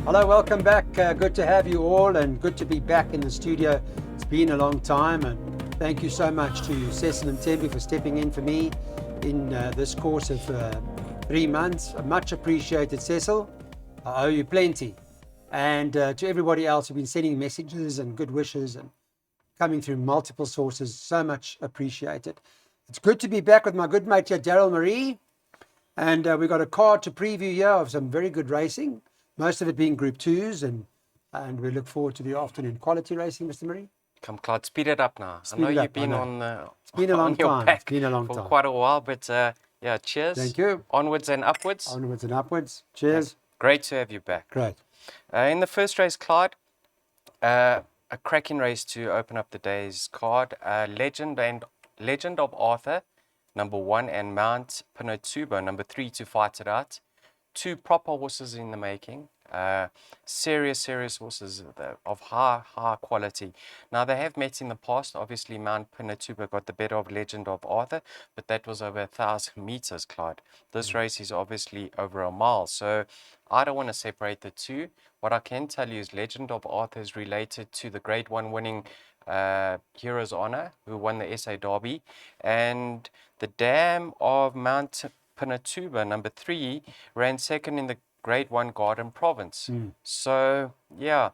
Hello, welcome back. Good to have you all and good to be back in the studio. It's been a long time, and thank you so much to Cecil and Tembi for stepping in for me in this course of 3 months. Much appreciated, Cecil. I owe you plenty. And to everybody else who've been sending messages and good wishes and coming through multiple sources, so much appreciated. It's good to be back with my good mate here, Daryl Marie. And we've got a card to preview here of some very good racing, most of it being Group 2s, and we look forward to the afternoon quality racing, Mr. Murray. Come, Claude, speed it up now. Speed I know it up, you've been I know. on It's been a long on your time. back It's been a long for time. quite a while, but yeah, cheers. Thank you. Onwards and upwards. Onwards and upwards. Cheers. Great to have you back. Great. In the first race, Clyde, a cracking race to open up the day's card. Legend of Arthur, number 1, and Mount Pinatubo, number 3, to fight it out. 2 proper horses in the making. Serious horses of high quality. Now, they have met in the past. Obviously, Mount Pinatubo got the better of Legend of Arthur, but that was over 1,000 meters, Clyde. This race is obviously over a mile, so I don't want to separate the two. What I can tell you is Legend of Arthur is related to the Grade 1 winning Heroes Honor, who won the SA Derby, and the Dam of Mount Pinatubo, number 3, ran second in the Grade 1 Garden Province. So, yeah,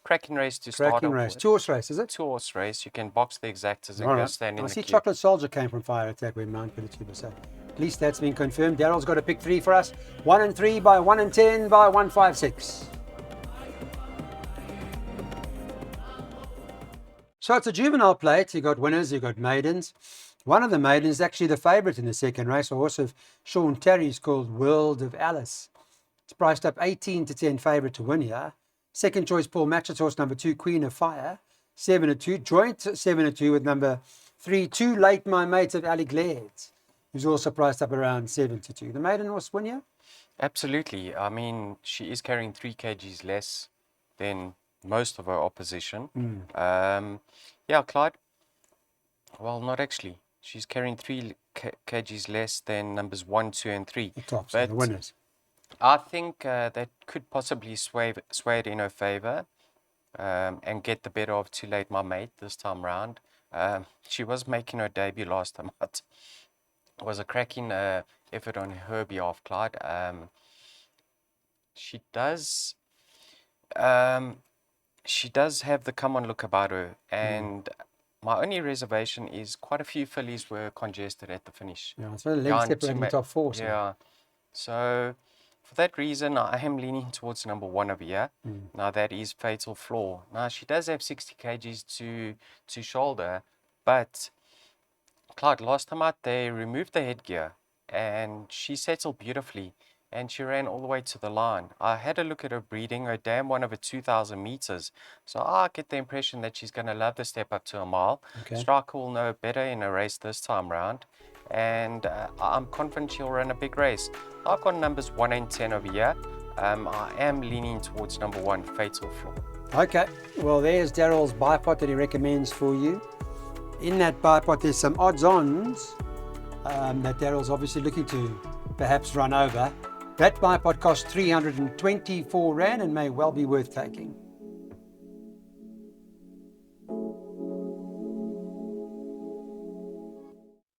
cracking race to start off. Cracking race. With. 2-horse race, is it? 2-horse race. You can box the exactas and All go right. stand in I the see queue. Chocolate Soldier came from Fire Attack with Mount Pinatubo, so at least that's been confirmed. Daryl's got a pick 3 for us. 1 and 3 by 1 and 10 by 156. So it's a juvenile plate. You've got winners, you've got maidens. One of the maidens is actually the favourite in the second race, a horse of Sean Terry's called World of Alice. It's priced up 18 to 10 favourite to win here. Second choice, Paul Matchett's horse, number 2, Queen of Fire, 7 to 2. Joint 7 to 2 with number 3, Too Late My Mate of Ali Glades, who's also priced up around 7 to 2. The maiden horse win here? Absolutely. I mean, she is carrying 3 kgs less than most of her opposition. Yeah, Clyde. Well, not actually. She's carrying 3 kgs less than numbers 1, 2, and 3. The tops, the winners. I think that could possibly sway it in her favour and get the better of Too Late My Mate this time round. She was making her debut last time out. It was a cracking effort on her behalf, Clyde. She does have the come on look about her, and my only reservation is quite a few fillies were congested at the finish. Yeah, it's only leg separating the top 4. So. Yeah, so for that reason, I am leaning towards number 1 over here. Now, that is Fatal Flaw. Now, she does have 60 kgs to shoulder, but Clyde, last time out, they removed the headgear, and she settled beautifully, and she ran all the way to the line. I had a look at her breeding, her dam 1 over 2,000 meters. So I get the impression that she's going to love the step up to a mile. Okay. Striker will know better in a race this time round, and I'm confident she'll run a big race. I've got numbers 1 and 10 over here. I am leaning towards number 1, Fatal Flaw. Okay, well, there's Daryl's bipod that he recommends for you. In that bipod, there's some odds-ons that Daryl's obviously looking to perhaps run over. That bipod costs 324 Rand and may well be worth taking.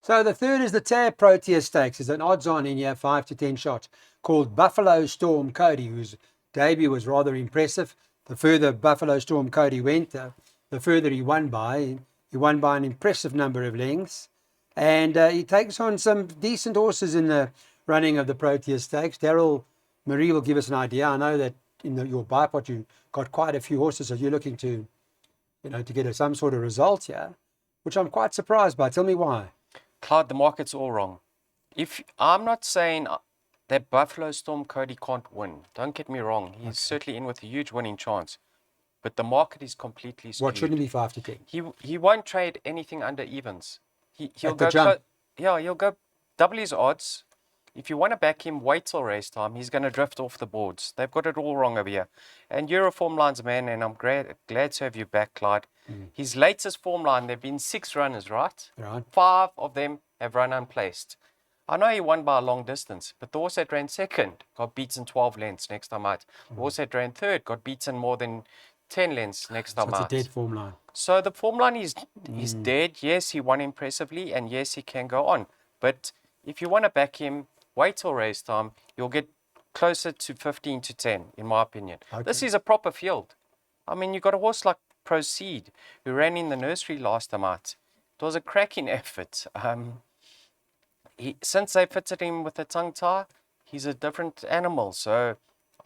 So the third is the Tab Protea Stakes. There's an odds-on in here, 5 to 10 shots, called Buffalo Storm Cody, whose debut was rather impressive. The further Buffalo Storm Cody went, the further he won by. He won by an impressive number of lengths. And he takes on some decent horses in the running of the Protea Stakes. Daryl Marie will give us an idea. I know that in your bipod you got quite a few horses, so you're looking to, to get some sort of result here, which I'm quite surprised by. Tell me why. Clyde, the market's all wrong. I'm not saying that Buffalo Storm Cody can't win. Don't get me wrong. He's certainly in with a huge winning chance. But the market is completely skewed. What shouldn't be 5 to 10? He won't trade anything under evens. He'll At the jump. He'll go double his odds. If you want to back him, wait till race time. He's going to drift off the boards. They've got it all wrong over here. And you're a form lines man, and I'm glad to have you back, Clyde. His latest form line, there have been 6 runners, right? Right. 5 of them have run unplaced. I know he won by a long distance, but the horse that ran second got beaten 12 lengths next time out. The horse that ran third got beaten more than 10 lengths next So time it's a out. dead form line. So the form line is dead. Yes, he won impressively, and yes, he can go on. But if you want to back him, wait till race time. You'll get closer to 15 to 10, in my opinion. Okay. This is a proper field. I mean, you got a horse like Proceed, who ran in the nursery last time out. It was a cracking effort. Since they fitted him with a tongue tie, he's a different animal. So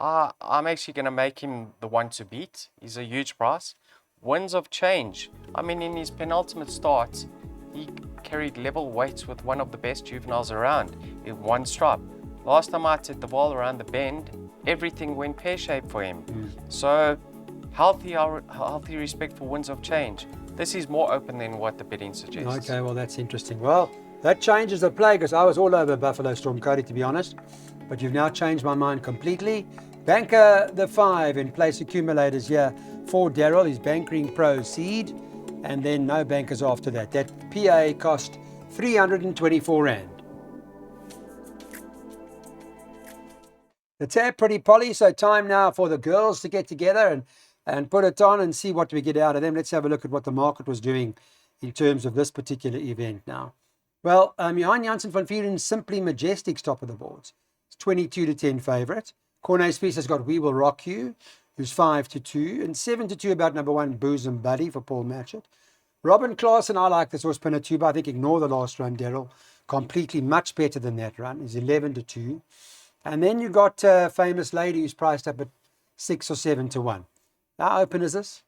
I'm actually going to make him the one to beat. He's a huge price. Winds of Change. I mean, in his penultimate start, he carried level weights with one of the best juveniles around in one stripe. Last time I did the ball around the bend, everything went pear-shaped for him. So healthy respect for Winds of Change. This is more open than what the betting suggests. Okay, well, that's interesting. Well, that changes the play because I was all over Buffalo Storm, Cody, to be honest. But you've now changed my mind completely. Banker the 5 in place accumulators here for Daryl. He's bankering Proceed. And then no bankers after that. That PA cost 324 Rand. The tab pretty Polly, so time now for the girls to get together and put it on and see what we get out of them. Let's have a look at what the market was doing in terms of this particular event now. Well, Johan Janssen van Vuuren's Simply Majestic's top of the boards. It's 22 to 10 favourite. Cornet Spies has got We Will Rock You, who's 5 to 2, and 7 to 2 about number 1 Bosom Buddy for Paul Matchett. Robin Klaasen, I like this horse Pinatuba. I think ignore the last run, Daryl. Completely much better than that run. He's 11 to 2. And then you got Famous Lady, who's priced up at 6 or 7 to 1. How open is this?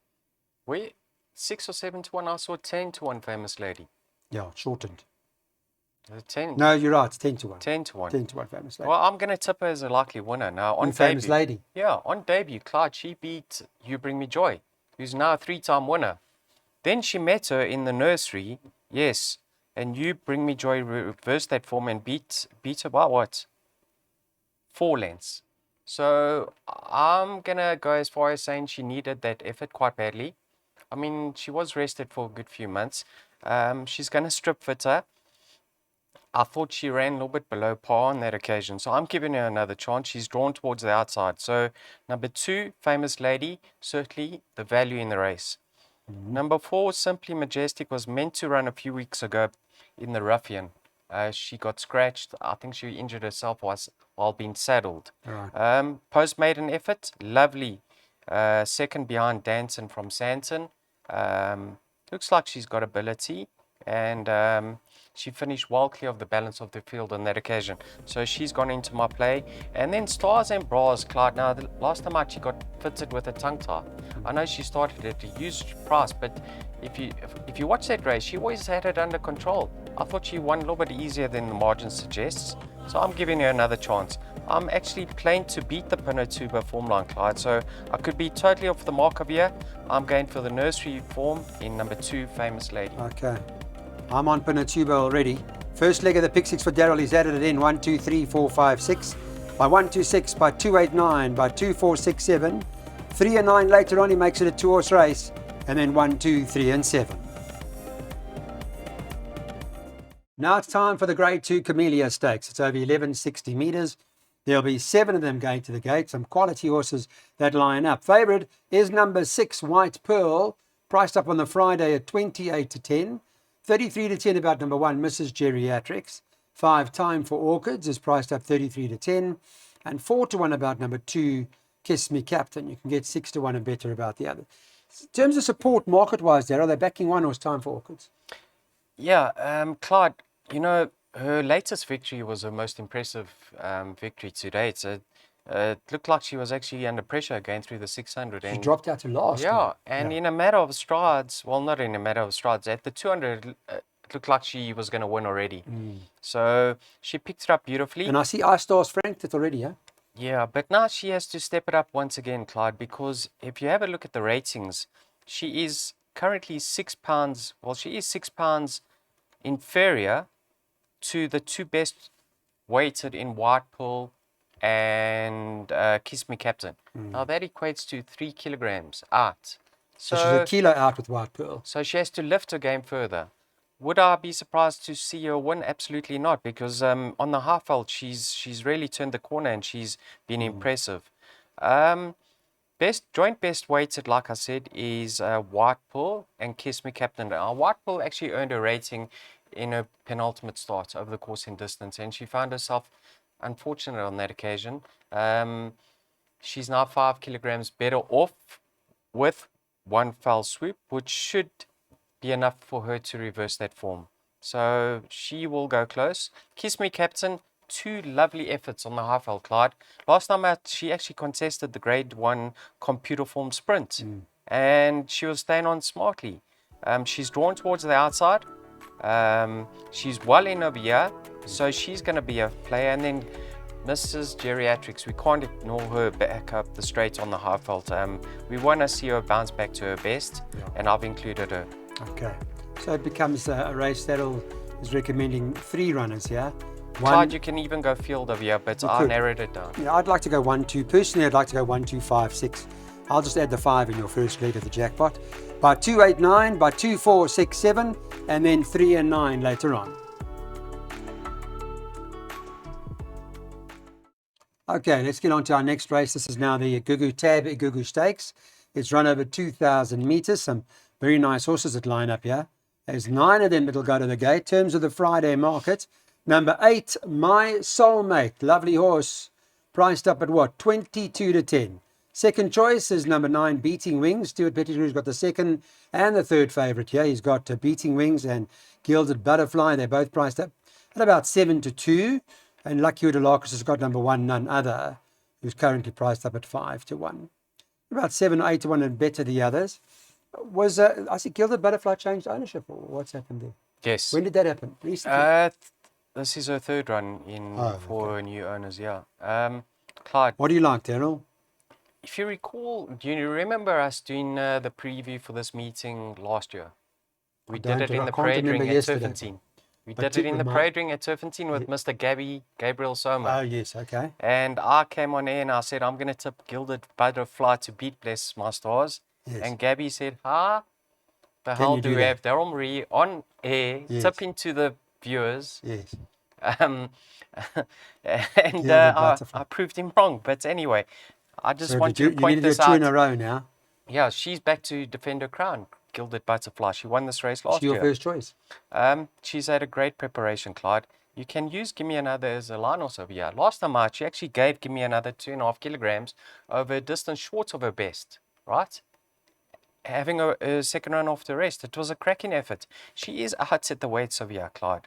6 or 7 to 1. I saw 10 to 1 Famous Lady. Yeah, shortened. 10. No, you're right. It's 10 to 1. 10 to 1. 10 to 1 Famous Lady. Well, I'm going to tip her as a likely winner. Now, on Famous debut, Lady. Yeah, on debut, Clyde, she beat You Bring Me Joy, who's now a 3-time winner. Then she met her in the nursery, yes, and You Bring Me Joy reversed that form and beat her by what? 4 lengths. So I'm going to go as far as saying she needed that effort quite badly. I mean, she was rested for a good few months. She's going to strip fitter. I thought she ran a little bit below par on that occasion, so I'm giving her another chance. She's drawn towards the outside. So number 2, Famous Lady, certainly the value in the race. Number 4, Simply Majestic, was meant to run a few weeks ago in the Ruffian. She got scratched. I think she injured herself while being saddled. Right. Post-maiden effort, lovely. Second behind Danson from Santon. Looks like she's got ability. And she finished well clear of the balance of the field on that occasion. So she's gone into my play. And then Stars and Bras, Clyde. Now, the last time out, she got fitted with a tongue tie. I know she started at a huge price, but if you watch that race, she always had it under control. I thought she won a little bit easier than the margin suggests. So I'm giving her another chance. I'm actually playing to beat the Pinatuba form line, Clyde. So I could be totally off the mark of here. I'm going for the nursery form in number 2, Famous Lady. Okay. I'm on Pinatuba already. First leg of the pick 6 for Daryl. He's added it in 1, 2, 3, 4, 5, 6. By 1, 2, 6. By 2, 8, 9. By 2, 4, 6, 7. 3 and 9 later on. He makes it a 2-horse race. And then 1, 2, 3 and 7. Now it's time for the Grade 2 Camellia Stakes. It's over 1160 metres. There'll be 7 of them going to the gate. Some quality horses that line up. Favourite is number 6, White Pearl. Priced up on the Friday at 28 to 10. 33 to 10 about number 1, Mrs. Geriatrics. 5, Time for Orchids is priced up 33 to 10. And 4 to 1 about number 2, Kiss Me Captain. You can get 6 to 1 and better about the other. In terms of support market-wise there, are they backing one or is Time for Orchids? Yeah, Clyde, you know, her latest victory was her most impressive victory to date. So, it looked like she was actually under pressure going through the 600. She dropped out to last. Yeah, and in a matter of strides, well, not in a matter of strides, at the 200, it looked like she was going to win already. So she picked it up beautifully. And I see iStar's franked it already, yeah? Yeah, but now she has to step it up once again, Clyde, because if you have a look at the ratings, she is currently £6, well, she is £6 inferior to the 2 best weighted in White Pearl and Kiss Me Captain. Now that equates to 3 kilograms out. So she's a kilo out with White Pearl. So she has to lift her game further. would I be surprised to see her win? Absolutely not, because on the half veld, she's really turned the corner and she's been impressive. Joint best weighted, like I said, is White Pearl and Kiss Me Captain. White Pearl actually earned a rating in her penultimate start over the course in distance, and she found herself unfortunate on that occasion. She's now 5 kilograms better off with one foul swoop, which should be enough for her to reverse that form. So she will go close. Kiss Me Captain, 2 lovely efforts on the half veld, Clyde. Last time out, she actually contested the grade 1 computer form sprint, and she was staying on smartly. She's drawn towards the outside. She's well in over here, so she's going to be a player. And then Mrs. Geriatrics, we can't ignore her back up the straight on the half veld. We want to see her bounce back to her best, and I've included her. Okay, so it becomes a race that is recommending 3 runners here. Clyde, you can even go field over here, but I narrowed it down. Yeah, I'd like to go 1-2. Personally, I'd like to go 1-2, 5, 6. I'll just add the 5 in your first leg of the jackpot. By 2, 8, 9, by 2, 4, 6, 7, and then 3 and 9 later on. Okay, let's get on to our next race. This is now the Gugu Stakes. It's run over 2,000 meters. Some very nice horses that line up here. There's 9 of them that'll go to the gate. Terms of the Friday market. Number 8, My Soulmate. Lovely horse. Priced up at what? 22 to 10. Second choice is number 9, Beating Wings. Stuart Pettigrew's got the second and the third favourite here. He's got Beating Wings and Gilded Butterfly. They're both priced up at about 7 to 2. And Lucky Udalakis has got number 1, None Other, who's currently priced up at 5 to 1. About 7 or 8 to 1 and better the others. Was I see Gilded Butterfly changed ownership, or what's happened there? Yes. When did that happen? Recently? This is her third run for new owners, yeah. Clyde, What do you like, Daryl? if you recall, do you remember us doing the preview for this meeting last year? We did it in the parade ring at Turffontein. We did it in the parade ring at Turffontein with Mr. Gabriel Soma. Oh, yes, okay. And I came on air and I said, I'm going to tip Gilded Butterfly to beat Bless My Stars. Yes. And Gabby said, the Can hell you do do we that? have Daryl Marie on air, Yes. tipping to the viewers? Yes. And Gilded I Butterfly. proved him wrong. But anyway, I just So want you to point need to do this 2 in out. a row now. Yeah, she's back to defend her crown, Gilded Butterfly. She won this race last She your year. first choice. She's had a great preparation, Clyde. You can use Gimme Another as a line horse over here. Last time out, she actually gave Gimme Another 2.5 kilograms over a distance short of her best, right? Having a second run off the rest. It was a cracking effort. She is out at the weights over here, Clyde.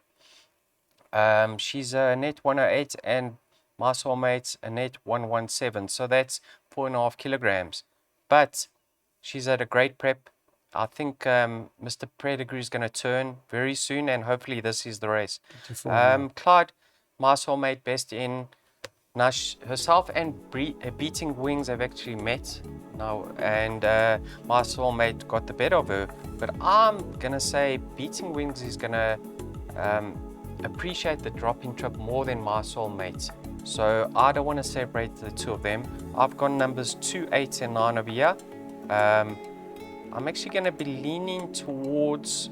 She's a net 108 and My Soulmate's a net 117. So that's 4.5 kilograms. But she's had a great prep. I think Mr. Pettigrew is going to turn very soon, and hopefully this is the race. Clyde, My Soulmate best in. Now herself and Beating Wings have actually met now, and My Soulmate got the better of her. But I'm going to say Beating Wings is going to appreciate the dropping trip more than My Soulmate. So I don't want to separate the two of them. I've got numbers 2, 8 and 9 over here. I'm actually going to be leaning towards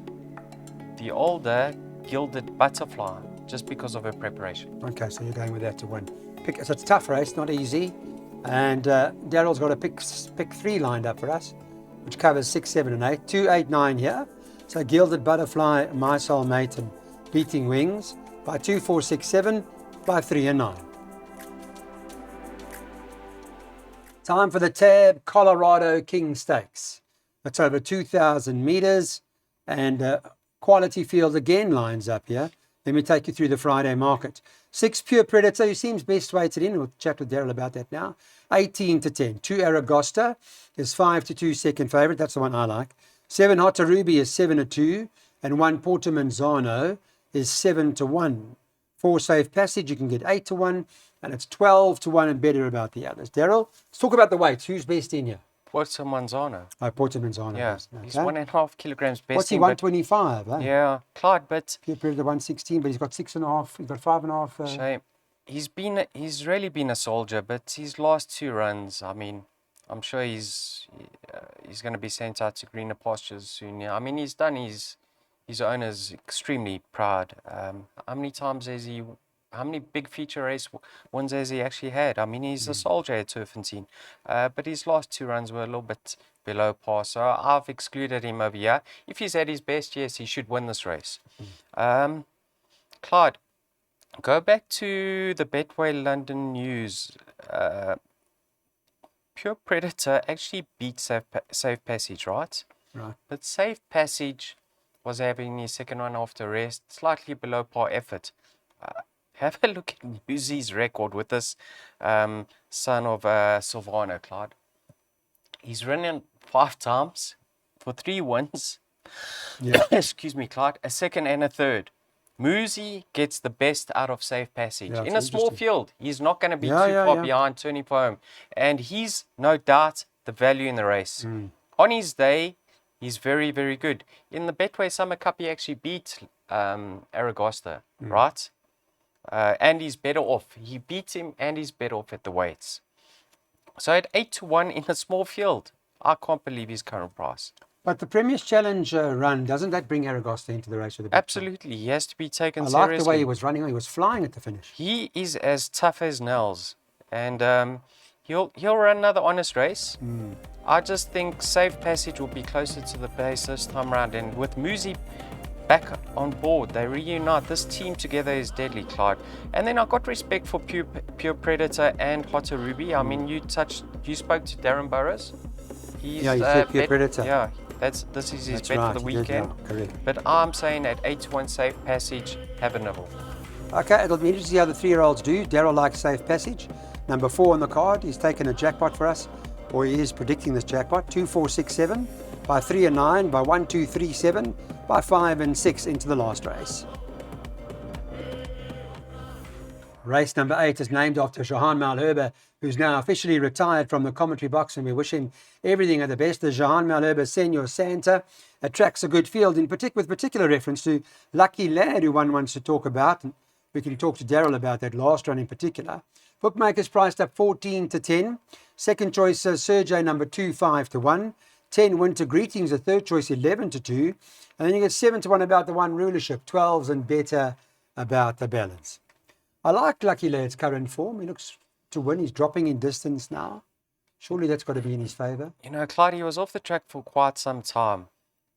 the older Gilded Butterfly just because of her preparation. Okay, so you're going with that to win. So it's a tough race, not easy. And Daryl's got a pick 3 lined up for us, which covers 6, 7 and 8. 2, 8, 9 here. So Gilded Butterfly, My Soulmate and Beating Wings by 2, 4, 6, 7, by 3 and 9. Time for the Tab Colorado King Stakes. That's over 2,000 meters, and quality field again lines up here. Let me take you through the Friday market. 6 Pure Predator, who seems best weighted in. We'll chat with Daryl about that now. 18 to 10. 2 Aragosta is 5 to 2 second favourite. That's the one I like. 7 Hotta Ruby is 7 to 2. And 1 Porto Manzano is 7 to 1. 4 Safe Passage, you can get 8 to 1. And it's 12 to 1 and better about the others. Daryl, let's talk about the weights. Who's best in here? Porto Manzano. Oh, Porto Manzano. Yeah, Okay. he's 1.5 kilograms best. What's he, in, 125? Eh? Yeah, Clyde, but Pure Predator 116, but he's got 6.5. He's got 5.5. shame. He's really been a soldier, but his last 2 runs, I mean, I'm sure he's going to be sent out to greener pastures soon. Yeah, I mean, he's done his his owner's extremely proud. How many times has he? How many big feature race wins has he actually had? I mean, he's a soldier at Turffontein, but his last 2 runs were a little bit below par, so I've excluded him over here. If he's at his best, yes, he should win this race. Clyde, go back to the Betway London News. Pure Predator actually beat Safe Passage, right? Right. But Safe Passage was having his second run after rest, slightly below par effort. Have a look at Newsy's record with this son of Silvano, Clyde. He's running 5 times for 3 wins. Yeah. Excuse me, Clyde. A second and a third. Moosey gets the best out of Safe Passage. Yeah, In a small field, he's not going to be too far behind turning for home. And he's, no doubt, the value in the race. On his day, he's very, very good. In the Betway Summer Cup, he actually beat Aragosta, right? And he's better off. He beats him and he's better off at the weights. So at 8-1 in a small field, I can't believe his current price. But the Premier's Challenge run, doesn't that bring Aragosta into the race with the big Absolutely. He has to be taken I seriously. like the way he was running. He was flying at the finish. He is as tough as nails. And he'll run another honest race. I just think Safe Passage will be closer to the pace this time around. And with Moosey back on board, they reunite. This team together is deadly, Clyde. And then I got respect for Pure Predator and Hotter Ruby. I mean, you spoke to Darren Burrows. He said Pure Predator. Yeah, this is his bet for the weekend. Correct. But I'm saying at 8-1 Safe Passage, have a nibble. Okay, it'll be interesting to see how the 3-year-olds do. Daryl likes Safe Passage. Number 4 on the card. He's taken a jackpot for us, or he is predicting this jackpot. 2, 4, 6, 7, by 3 and 9, by 1, 2, 3, 7, by 5 and 6 into the last race. Race number 8 is named after Johan Malherbe, who's now officially retired from the commentary box, and we wish him everything of the best. The Johan Malherbe Senior Santa attracts a good field, with particular reference to Lucky Lad, who one wants to talk about. And we can talk to Daryl about that last run in particular. Bookmakers priced up 14-10. Second choice, Sergey, number 2, 5-1. 10 Winter Greetings, the third choice, 11-2. And then you get 7-1 about the one rulership, 12s and better about the balance. I like Lucky Lad's current form. He looks to win. He's dropping in distance now. Surely that's got to be in his favour. You know, Clyde, he was off the track for quite some time.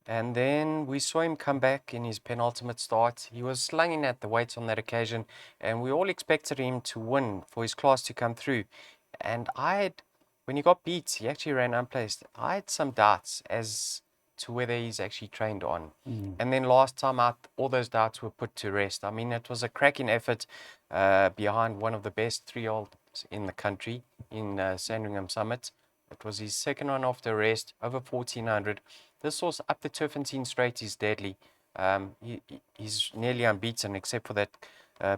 And then we saw him come back in his penultimate start. He was slunging at the weights on that occasion. And we all expected him to win, for his class to come through. And when he got beat, he actually ran unplaced. I had some doubts as to whether he's actually trained on. And then last time out, all those doubts were put to rest. I mean, it was a cracking effort behind one of the best 3-year-olds in the country in Sandringham Summit. It was his second run after rest, over 1400. This horse up the Turffontein straight is deadly. He's nearly unbeaten except for that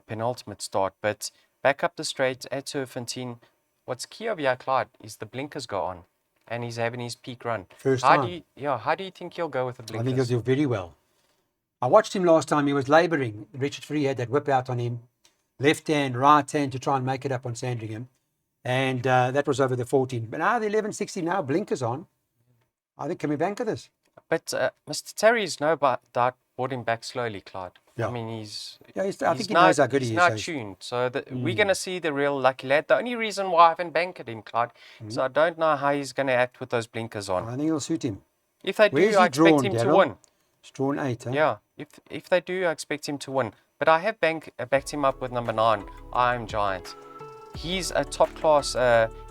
penultimate start. But back up the straight at Turffontein, what's key over here, Clyde, is the blinkers go on. And he's having his peak run. First time. How do you think he'll go with the blinkers? I think he'll do very well. I watched him last time. He was labouring. Richard Free had that whip out on him. Left hand, right hand to try and make it up on Sandringham. And that was over the 14. But now the 1160 now, blinkers on. I think, can we bank this? But Mr. Terry's no doubt brought him back slowly, Clyde. Yeah. I mean, I think he knows how good he is. He's now tuned. So we're going to see the real Lucky Lad. The only reason why I haven't banked him, Clyde, is I don't know how he's going to act with those blinkers on. I think it'll suit him. If they do, I expect him to win. It's drawn 8, huh? Yeah. If they do, I expect him to win. But I have backed him up with number 9, I Am Giant. He's a top-class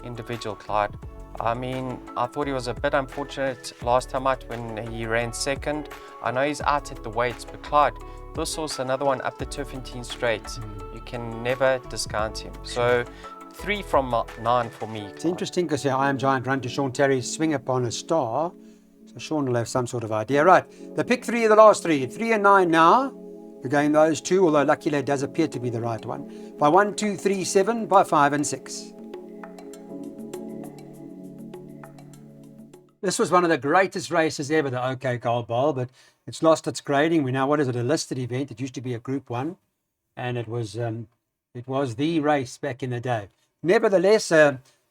individual, Clyde. I mean, I thought he was a bit unfortunate last time out when he ran second. I know he's out at the weights, but Clyde, this horse, another one up the Turffontein straight. You can never discount him. So 3 from 9 for me. It's interesting because I Am Giant run to Sean Terry's Swing Upon a Star. So Sean will have some sort of idea. Right, the pick 3 of the last 3. 3 and 9 now. We're going those 2, although Lucky Lad does appear to be the right one. By 1, 2, 3, 7, by 5 and 6. This was one of the greatest races ever, the OK Gold Bowl, but it's lost its grading. We now, what is it, a listed event? It used to be a Group 1, and it was the race back in the day. Nevertheless,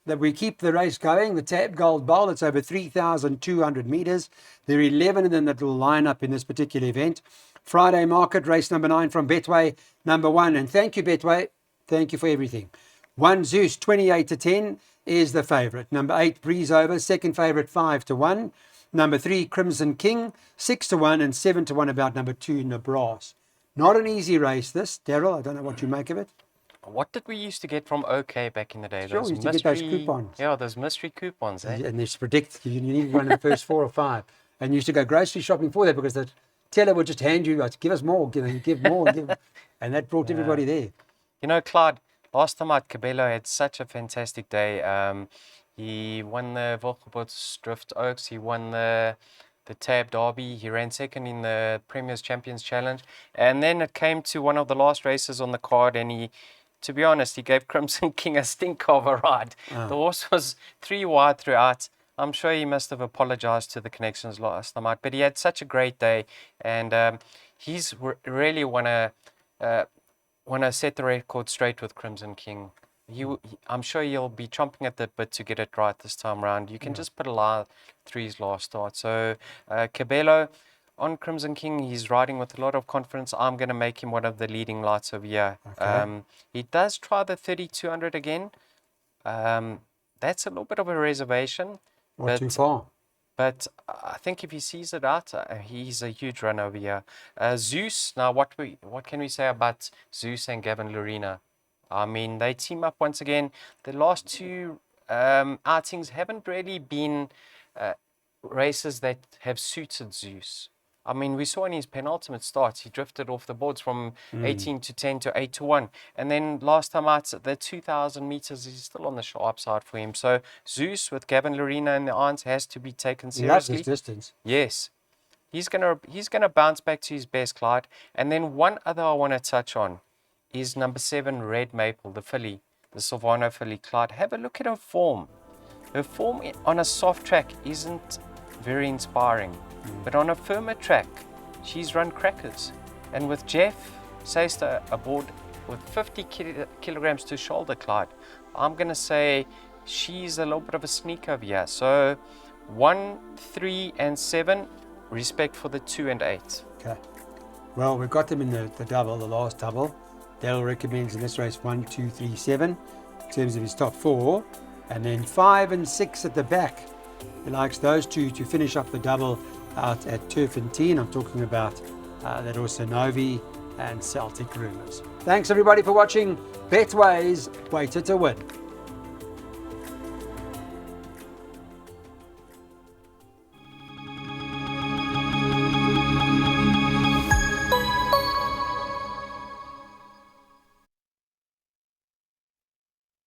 that we keep the race going. The Tab Gold Bowl, it's over 3,200 meters. There are 11 of them that will line up in this particular event. Friday market, race number 9 from Betway, number 1. And thank you, Betway. Thank you for everything. 1 Zeus, 28 to 10 is the favourite. Number 8, Breeze Over, second favourite, 5 to 1. Number 3, Crimson King, 6 to 1, and 7 to 1 about number 2, Nebras. Not an easy race, this. Daryl, I don't know what you make of it. What did we used to get from OK back in the day? Sure, Those we used to get those coupons. Yeah, those mystery coupons, eh? And there's predict, you need one in the first 4 or 5. And you used to go grocery shopping for that because the teller would just hand you, give us more, give more. And that brought everybody there. You know, Clyde, last time out, Cabello had such a fantastic day. He won the Volkswagen Drift Oaks. He won the Tab Derby. He ran second in the Premier's Champions Challenge. And then it came to one of the last races on the card, and he, to be honest, he gave Crimson King a stink of a ride. The horse was 3 wide throughout. I'm sure he must have apologized to the connections last time out, but he had such a great day, and he's really want to set the record straight with Crimson King. I'm sure he'll be chomping at the bit to get it right this time around. You can just put a lie through his last start. So Cabello on Crimson King, he's riding with a lot of confidence. I'm going to make him one of the leading lights over here. Okay. He does try the 3,200 again. That's a little bit of a reservation. Not too far. But I think if he sees it out, he's a huge run over here. Zeus, now what can we say about Zeus and Gavin Lorena? I mean, they team up once again. The last 2 outings haven't really been races that have suited Zeus. I mean, we saw in his penultimate starts, he drifted off the boards from 18 to 10 to 8 to 1. And then last time out, the 2,000 meters is still on the sharp side for him. So Zeus with Gavin Lorena in the irons has to be taken seriously. He loves his distance. Yes. He's gonna bounce back to his best, Clyde. And then one other I want to touch on is number 7, Red Maple, the filly, the Silvano filly, Clyde. Have a look at her form. Her form on a soft track isn't very inspiring. But on a firmer track, she's run crackers. And with Jeff Seister aboard with 50 kilograms to shoulder, Clyde, I'm going to say she's a little bit of a sneak over here. So 1, 3, and 7, respect for the 2 and 8. Okay. Well, we've got them in the double, the last double. Dale recommends in this race 1, 2, 3, 7 in terms of his top 4. And then 5 and 6 at the back. He likes those 2 to finish up the double out at Turffontein. I'm talking about that also Novi and Celtic Rumours. Thanks everybody for watching Betway's Waiter to Win.